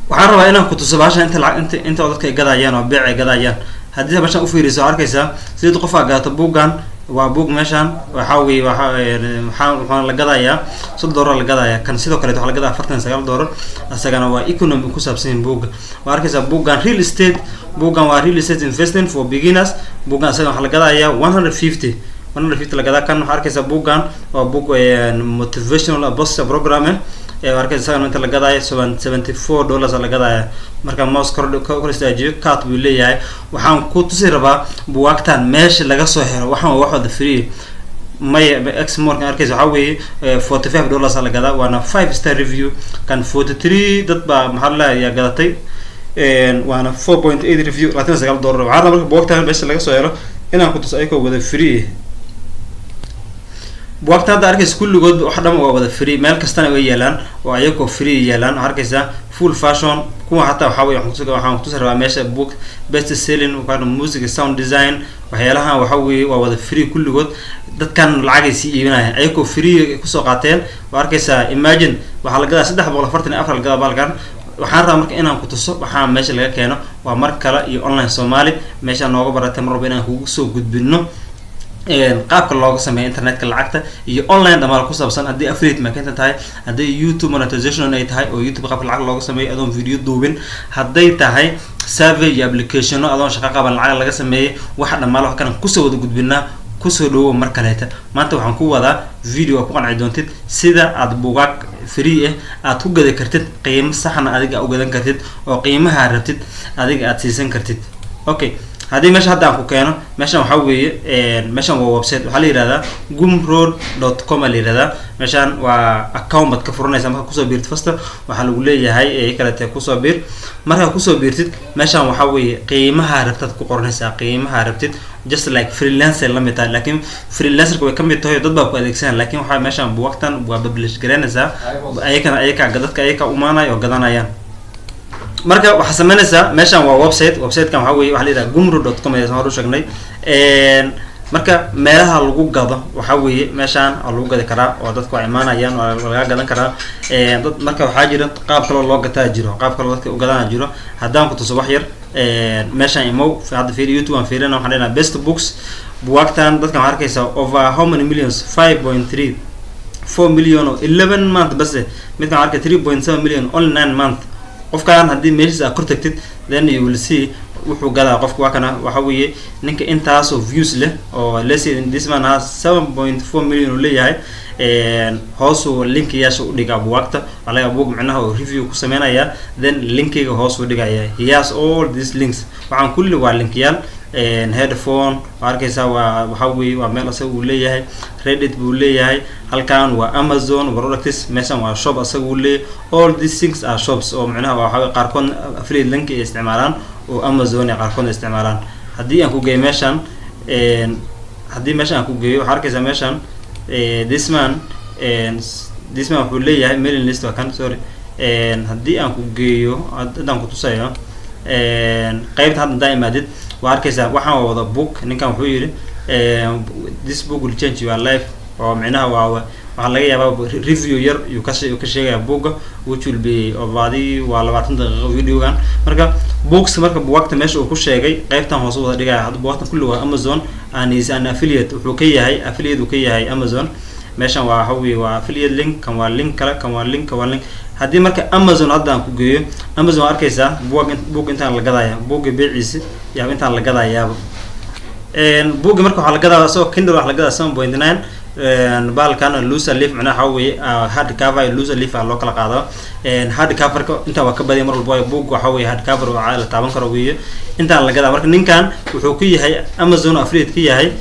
waxaan rabaa inaan ku tuso baashan inta dadka ay gadayaan oo beec ay gadayaan. haddii meeshaan u fiiriso arkaysaa sidii qof aa gaato buuggan waa buug meeshaan waxa weeye waxaa la gadayaa $3 la gadayaa. kan sidoo kale waxa la gadaa $49 asagana waa economy ku saabsan buugga. waa arkaysaa buuggan real estate, buuggan waa real estate investment for beginners. buuggan asagana waxa la gadayaa 150 la gadaa. kan waxa arkaysaa buuggan waa buug motivational booster program arkaysaa inta la gadaayo $74 la gadaayo. marka mouse kor istaajiyo cut buu leeyahay. waxaan ku tusi rabaa buugtan meesha laga soo helo waxaan wax wada free may exmore kan arkaysaa waxa weeye $45 la gadaa waana 5-star review. kan 43 dad baa maxaa la yaa gadatay waana 4.8 review $29. waxaan marka buugtan meesha laga soo helo inaan ku tuso ayko wada free. buugta hadda arkaysa kulligood wax dhan waa wada free, meel kastana way yeelaan oo ayagoo free yeelaan. arkaysa full fashion kuwa hataa waxa weeye waxaan ku tusi rabaa meesha book best selling music sound design waxyaalahan waxa weeye waa wada free kulligood. dadkan lacag ay sii iibinayaan ayagoo free ku soo qaateen. waa arkaysa imagine waxa la gadaa $344 la gadaa balkan. waxaan rabaa marka inaan ku tuso waxaan meesha laga keeno waa mar kale iyo online Somali meesha nooga baratay mar walba inaan kugu soo gudbino qaabka looga sameeyo internetka lacagta iyo online dhamaal ku saabsan. haddii affiliate marketing tahay, haddii YouTube monetization ay tahay oo YouTube qaabka lacag looga sameeyo adoon video duubin, hadday tahay survey iyo application adoon shaqo qaban lacag laga sameeyo, waxa dhamaal wax kan kusoo wada gudbinaa. kusoo dhawo mar kaleeta maanta waxaan ku wadaa video ku qanci doontid sida aad buugaag free aad ku gadi kartid qiimo saxna adiga u gadan kartid oo qiimaha rabtid adiga aad siisan kartid. okay haddii meesha hadda aan ku keeno meeshan waxa weeye meeshan waa website waxa la yiraahdaa gumroad.com la yiraahdaa. meeshan waa account baad ka furanaysaa marka kusoo biirtid fasta waxa lagu leeyahay kala tahay kusoo biir. marka kusoo biirtid meeshan waxa weeye qiimaha rabtid ku qoranaysaa qiimaha rabtid just like freelancer la mid tahay. laakiin freelancer way kamid tahay dad baa ku adeegsanayaan laakiin waxa meeshan buugtan waa publish garanaysaa ayaka dadka ayaka u maanay oo gadanayaan. marka waxa sameynaysaa meeshan waa website kan waxa weeye waxa la yiraahdaa gumroad.com ee soo sheegnay. marka meelaha lagu gado waxa weeye meeshan lagu gadi karaa oo dadku ay imaanayaan oo laga gadan karaa. dad marka waxa jira qaab kale loo gataa jiro, qaab kale dadka u gadana jiro. haddaan ku tuso wax yar meeshan imo hadda fiiri YouTube aan fiirina waxaan leenahay best books. buugtan dadka waxaan arkaysaa over how many millions 5.3 4 million 11 month bas midkan arkay 3.7 million only 9 month. qofkaan haddii meeshiisa kor tagtid then you will see wuxuu gadaa qofka waa kana waxa weeye ninka intaas oo views leh oo let's say this man has 7.4 million leeyahay. hoosu linkiyaasha u dhigaa buugta walaga buug macnaha oo review ku sameynaya then linkiga hoos u dhigaya. he has all these links waxaan kulli waa linkiyaal. headphone arkaysaa waa waxa weeye waa meel asaga uu leeyahay. Reddit buu leeyahay. halkan waa Amazon products meeshan waa shop asaga uu leeyahay. all these things are shops oo macnaha waxa qaarkood affiliate link ay isticmaalaan oo Amazon ay qaarkood isticmaalaan. haddii aan ku geeyo meeshan aan ku geeyo waxa arkaysaa meeshan this man wuxuu leeyahay mailing list kan sorry. haddii aan ku geeyo haddaan ku tusayo qaybta hadda imaadid waa arkaysaa waxaan wada book. ninkan wuxuu yiri this book will change your life oo macnaha waxa laga yaabaa review yar uu ka sheegaya buugga which will be overdi waa 20 daqiiqo videogan. marka books marka buugta meesha uu ku sheegay qaybtan hoos wada dhigaya. hadda buugtan kulli waa Amazon and is an affiliate wuxuu ka yahay Amazon. meeshan waa hawi waa affiliate link kan waa link kale kan waa link haddii marka Amazon hadda aan ku geeyo Amazon arkaysaa buug intaan la gadayaa buugga beeciisa yaa intaan la gadayaa. buugga marka waxa la gadaa soo Kindle waxa la gadaa 7.9 balkan loose leaf macnaha waxa weeye hard cover loose leaf loo kala qaado. hard cover ka inta waa ka badiyay mar walba buug waxa weeye hard cover oo la taaban karo weeye intaan la gadaa. marka ninkan wuxuu ku yahay Amazon affiliate ka yahay.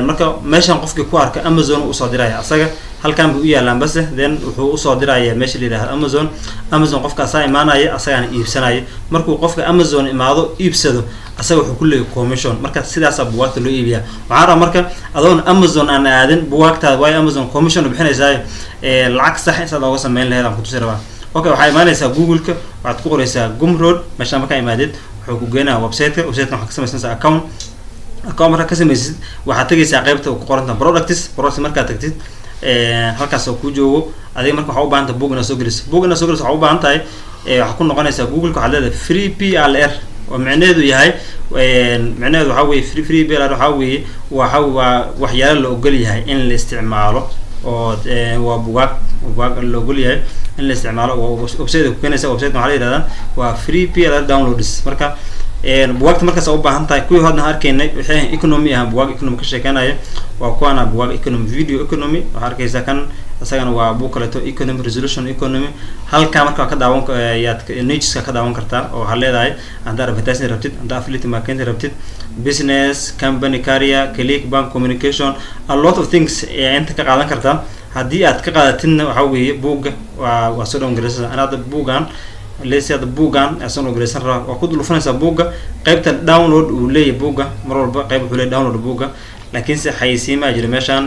marka meeshan qofkii ku arka Amazon uu soo diraya asaga halkan buu yaalaan bas then wuxuu u soo diraya meesha leeyahay Amazon qofka asaa imaanaya asagana iibsanaya. markuu qofka Amazon imaado iibsado asaga wuxuu ku leeyahay commission. marka sidaas buugta loo iibiyaa. waxaa marka adoon Amazon aan aadin buugtaada way Amazon commission bixinaysaa lacag sax inta looga sameyn lahayd aan ku tusi rabaa. okay waxay imaanaysaa Google-ka waxaad ku qoraysaa Gumroad meesha marka imaadid wuxuu ku geenaa website-ka waxa ka samaysanaysaa account marka ka samaysid waxaad tagaysaa qaybta ku qoran products marka tagtid halkaas oo ku joogo adiga marka waxa u baahan tahay buug inaad soo geliso waxa u baahan tahay waxa ku noqonaysa google ka hadlada free PLR oo macnaheedu yahay macnaheedu waxa weeye free PLR waxa waxyaalo la ogol yahay in la isticmaalo oo waa buugaag la ogol yahay in la isticmaalo website ku keenaysa website waxa la yiraahdaa waa free PLR downloads marka buugaagta markaas u baahan tahay kuwii hadda arkaynay wixii economy ah buugaag economy ka sheekanaya waa kuwana buugaag economy video economy waxa arkaysa kan asagana waa buug kaleeto economy resolution economy halka marka ka daawan yaad niches ka daawan kartaa oo waxa leedahay anda advertising rabtid anda affiliate marketing rabtid business company career click bank communication a lot of things inta ka qaadan kartaa hadii aad ka qaadatidna waxa weeye buugga waa soo down gareysa anada buugan leesiyada buugan asoo gareysan raac oo ku dulfanaysa buugga qaybta download uu leeyahay buugga mar walba qayb wuxuu leeyahay download buugga laakiin si xayisiima jira meeshan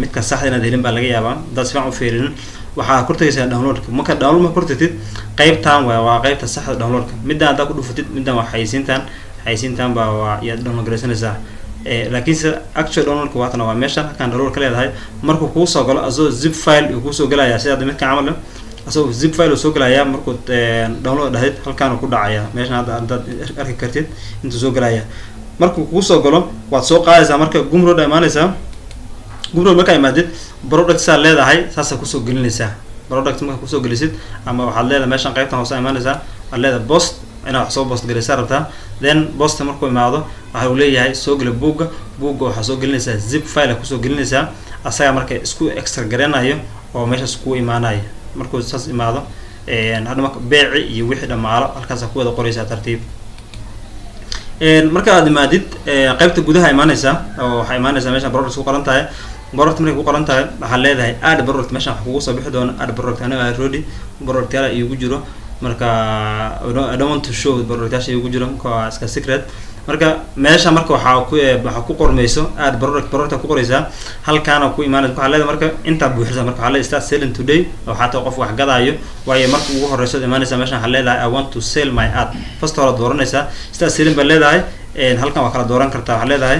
midka saxda inaad helin baa laga yaabaa dad fiican u fiirin waxa kortaysa downloadka marka download ma kortid qaybtan waa qaybta saxda downloadka midaan aad ku dhufatid midaan waa xayisiintan baa waa yaad download gareysanaysaa laakiin si actual downloadka waatana waa meeshan kan download ka leedahay markuu ku soo galo asoo zip file uu ku soo galaya sida midka camal asoo zip file uu soo galaya markuu download dhahayd halkaan ku dhacaya meeshan aad arki kartid intuu soo galaya markuu ku soo galo waad soo qaadaysaa marka gumrood imaanaysaa gumrood marka imaadid product saa leedahay saasa ku soo gelinaysaa product marka ku soo gelisid ama waxaad leedahay meeshan qaybtan hoose imaanaysaa waad leedahay post inaad wax soo post galaysaa rabtaa then post markuu imaado waxa uu leeyahay soo gal buugga waxa soo gelinaysaa zip file ku soo gelinaysaa asaga marka isku extra garanayo oo meeshaas ku imaanayo markuu saas imaado hadda marka beeci iyo wixii dhamaalo halkaas ku wada qoraysaa tartiib marka aad imaadid qaybta gudaha imaanaysa oo waxa imaanaysa meesha product ku qoran tahay product markay ku qoran tahay waxa leedahay add product meesha wax kugu soo bixi doona add product anaga already product kale igu jiro marka I don't want to show product taasha igu jiro ka iska secret marka meesha marka waxa ku qormayso add product ku qoraysa halkaana ku imaanaysa waxa leedahay marka inta buuxisa marka waxa leedahay start selling today waxa taa qof wax gadaayo waayo marka ugu horeyso imaanaysa meesha waxa leedahay I want to sell my ad first hore dooranaysa start selling baa leedahay halkan waa kala dooran kartaa waxa leedahay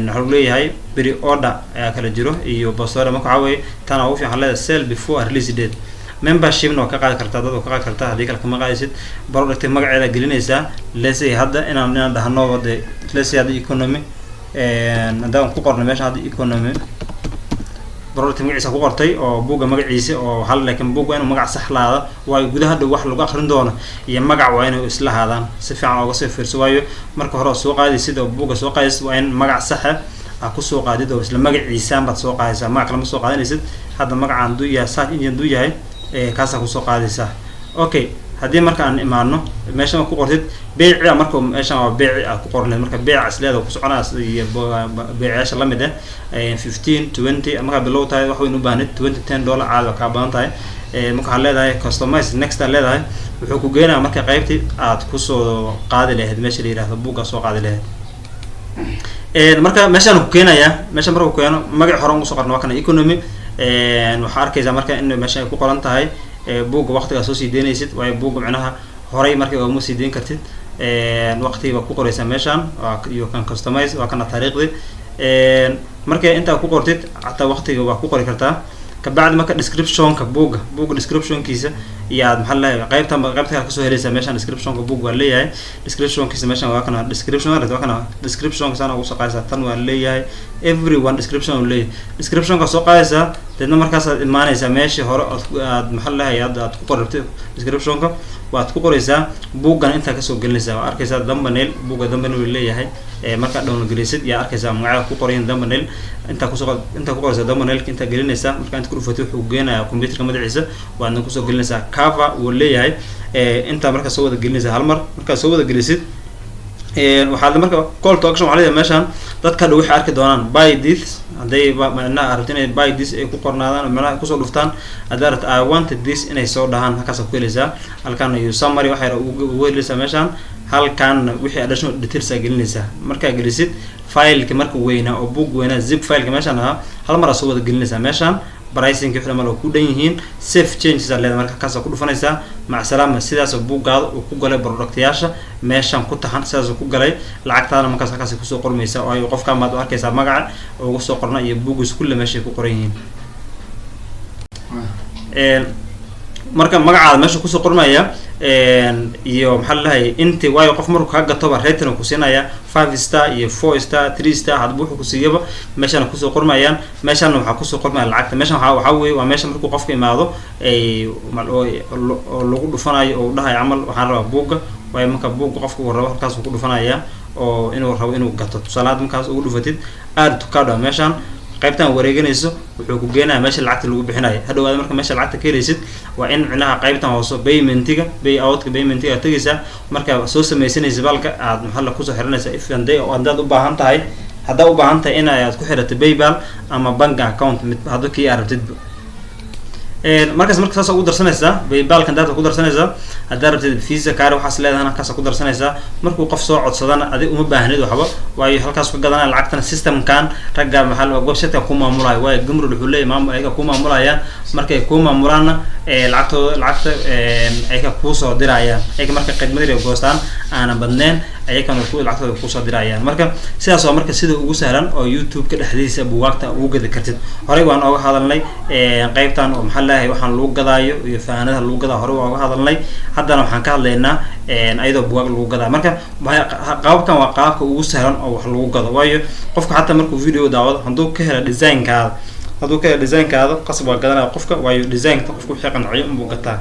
waxa leeyahay pre order ayaa kala jiro iyo basora marka waxa weeye tan ugu fiican leedahay sell before release date membership no ka qaad kartaa dad oo ka qaad kartaa hadii kale kama qaadaysid product magaceeda gelinaysa leesay hadda inaan dhahno wada leesay hadda economy hadaan ku qorno meesha hadda economy product magaciisa ku qortay oo buugga magaciisa oo hal laakiin buugga inuu magac sax lahaado waa gudaha dhow wax lagu akhrin doono iyo magac waa inay isla haadaan si fiican uga soo fiirso waayo marka hore soo qaadaysid oo buugga soo qaadaysid waa in magac sax ah ku soo qaadid oo isla magaciisa baad soo qaadaysaa magac lama soo qaadanaysid hadda magacaan duu yahay search engine duu yahay kaasa ku soo qaadaysaa okay hadii marka aan imaano meesha ku qortid beeci marka meesha waa beeci ku qornay marka beeci asleeda ku soconaas iyo beeciyaasha la mid ah 15 20 marka bilow tahay wax weyn u baahnid $10 caad ka baahan tahay marka waxa leedahay customize next leedahay wuxuu ku geenaa marka qaybtii aad ku soo qaadi lahayd meesha la yiraahdo buugga soo qaadi lahayd marka meesha ku keenaya meesha marka ku keeno magac hore ugu soo qorno waa kana economy waxa arkaysa marka in meesha ku qoran tahay buugga waqtiga soo sii deynaysid way buugga macnaha horay markii oo sii deyn kartid waqtiga ku qoraysa meeshan iyo kan customize waa kana taariikhdii marka inta ku qortid hata waqtiga waa ku qori kartaa ka bacdi marka description-ka buugga description-kiisa iyo aad maxaa la qaybta ka soo helaysa meeshan description-ka buugga waa leeyahay description-kiisa meeshan waa kana description sana ugu soo qaadaysa tan waa leeyahay everyone description leeyahay description-ka soo qaadaysa dadna markaas aad imaanaysa meeshii hore aad maxaa la aad ku qortay description-ka waad ku qoraysaa buuggan inta ka soo gelinaysa waa arkaysaa thumbnail buugga thumbnail leeyahay marka download gelisid yaa arkaysaa magaca ku qoran thumbnail inta ku qoraysaa thumbnail inta gelinaysa marka inta ku dhufatay wuxuu geenayaa computerka madaxiisa waadna ku soo gelinaysaa cover uu leeyahay inta marka soo wada gelinaysa hal mar marka soo wada gelisid waxaad marka call to action waxaa meeshan dadka dhow waxay arki doonaan buy this haday macnaha aragtin inay buy this ay ku qornaadaan macnaha ku soo dhuftaan adarat I wanted this inay soo dhahaan halkaas ku helaysaa halkan iyo summary waxay ugu helaysaa meeshan halkan wixii additional details ay gelinaysaa marka gelisid file-ka marka weynaa oo book weynaa zip file-ka meeshan hal mar soo wada gelinaysaa meeshan pricing wixii dhammaan ku dhan yihiin save changes leedahay marka kaas ku dhufanaysaa mac salaama sidaas buugaada uu ku galay product-yaasha meeshan ku taxan sidaas ku galay lacagtaana markaas halkaas ku soo qormaysa oo ay qofka maad u arkaysaa magaca oo ugu soo qorna iyo buugis kulli meesha ku qoran yihiin marka magacaada meesha kusoo qormaya iyo maxaa la dhahay intii waayo qof markuu ka gato ba rating ku siinaya 5 star iyo 4 star 3 star hadba wuxuu ku siiyaba meeshana kusoo qormayaan meeshana waxa kusoo qormaya lacagta meeshana waxa weey waa meesha markuu qofka imaado oo lagu dhufanayo oo dhahay amal waxaan rabaa buuga way marka buuga qofka uu rabo halkaas uu ku dhufanaya oo inuu rabo inuu gato salaad markaas ugu dhufatid aad ka dhaw meeshan qaybtan wareeganayso wuxuu ku geenayaa meesha lacagta lagu bixinayo hadhowaad marka meesha lacagta ka helaysid waa in cinaha qaybtan hoose paymentiga paymentiga tagaysa marka soo sameeysanaysa balka aad maxalla ku soo xiranaysa if and day oo aad u baahan tahay hadaa u baahan tahay in aad ku xirato PayPal ama bank account mid hada kii aragtid markaas saas ugu darsanaysa PayPal kan dad ku darsanaysa hadaa rabtid Visa card waxaas leedahay kaas ku darsanaysa markuu qof soo codsadana adiga uma baahnid waxba waayo halkaas ku gadanaa lacagtan system kan raga maxal oo website ku maamulayo waayo gumrud wuxuu leeyahay maamul ayaga ku maamulayaan markay ku maamulaana lacagta ayaga ku soo dirayaan ayaga marka khidmad ay goostaan aan badneen ayaga ku lacagta ku soo dirayaan marka sidaas oo marka sida ugu sahlan oo YouTube ka dhaxdiisa buugaagta ugu gadi kartid horey waan uga hadalnay qaybtan oo maxal waxaan lagu gadaayo iyo faanadaha lagu gadaa hore waa uga hadalnay haddana waxaan ka hadlaynaa ayadoo buugaag lagu gadaa marka qaabkan waa qaabka ugu sahlan oo wax lagu gado waayo qofka xataa markuu video daawado haduu ka helo design-kaada qasab waa gadanaa qofka waayo design-ka qofku wixii qanciyo inuu gataa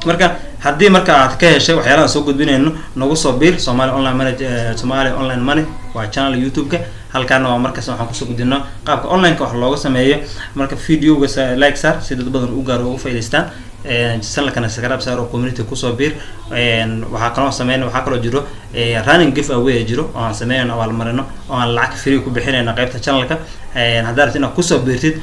marka haddii marka aad ka heshay waxyaalaha soo gudbinayno nagu soo biir Somali Online Money waa channel YouTube-ka halkaana waa markaas waxaan ku soo gudbinaa qaabka online-ka wax looga sameeyo marka video-ga like sar si dad badan u gaaro oo faa'iideystaan channel-kana subscribe sar oo community ku soo biir waxa kaloo jiro running giveaway jiro oo aan sameeyno awaal marino oo aan lacag free ku bixinayna qaybta channel-ka hadaa rabtid inaad ku soo biirtid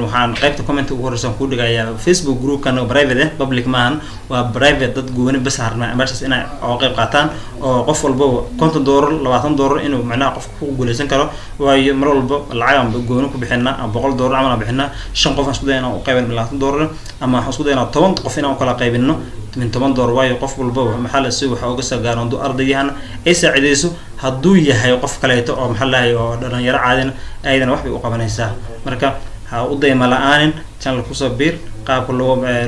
waxaan qaybta comment ugu horeysan ku dhigayaa Facebook group-kan oo private public maahan waa private dad gooni bas harna meeshaas inay oo qayb qaataan oo qof walba $50 $20 inuu macnaha qof ku guuleysan karo waayo mar walba lacag aan gooni ku bixinaa $100 ama bixinaa 5 qof isku dayna oo qaybin $20 ama isku dayna 10 qof inaan kala qaybino من $8 waayo qof walba maxal si waxa uga soo gaaro inuu ardayyahan ay saacideyso haduu yahay qof kaleeto oo maxal oo dhalinyaro caadina aydan wax bay u qabanaysaa marka ha u dayma la'aanin channel ku soo biir qaabka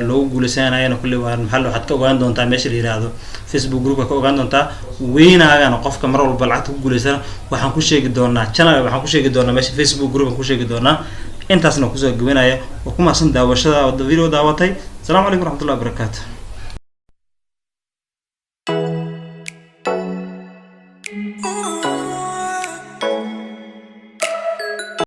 loo guuleysanayo kulli waan maxal waxaad ka ogaan doontaa meesha la yiraahdo Facebook group ka ogaan doontaa weynaagana qofka mar walba lacag ku guuleysana waxaan ku sheegi doonaa channel waxaan ku sheegi doonaa meesha Facebook group ku sheegi doonaa intaasna ku soo gabanaya oo kuma san daawashada video daawatay السلام عليكم ورحمة الله وبركاته.